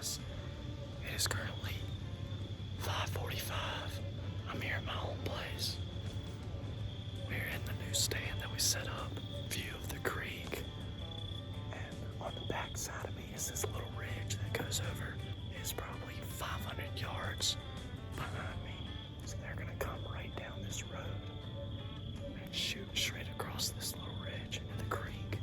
guys. It is currently 5:45. I'm here at my home place. We're in the new stand that we set up. View of the creek. And on the back side of me is this little ridge that goes over. It's probably 500 yards behind me. So they're gonna come right down this road and shoot straight across this little ridge into the creek.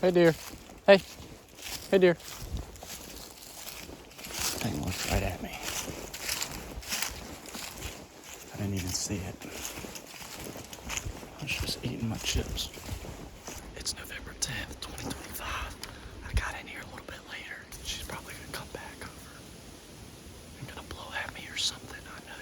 Hey dear. Hey. Hey dear. Thing looked right at me. I didn't even see it. I was just eating my chips. It's November 10th, 2025. I got in here a little bit later. She's probably gonna come back over and gonna blow at me or something, I know.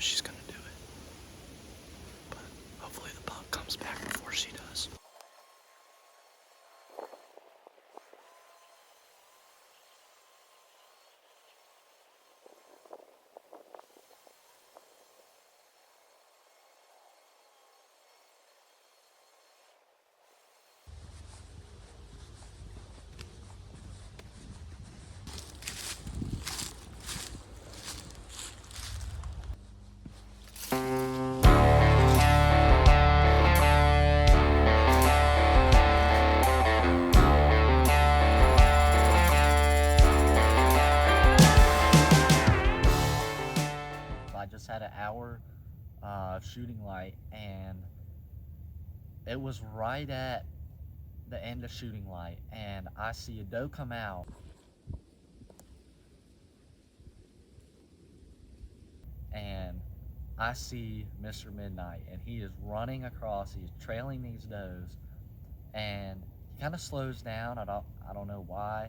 had an hour shooting light, and it was right at the end of shooting light, and I see a doe come out, and I see Mr. Midnight, and he is running across, he's trailing these does, and he kind of slows down. I don't know why.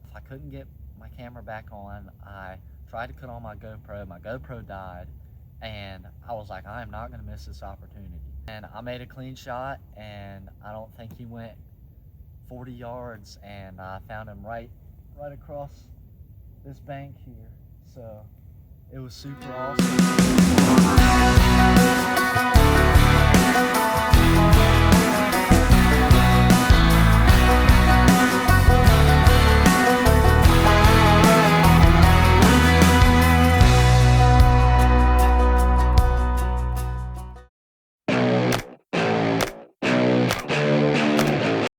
If I couldn't get my camera back on, I tried to put on my GoPro died, and I was like, I am not gonna miss this opportunity. And I made a clean shot, and I don't think he went 40 yards, and I found him right across this bank here. So it was super awesome.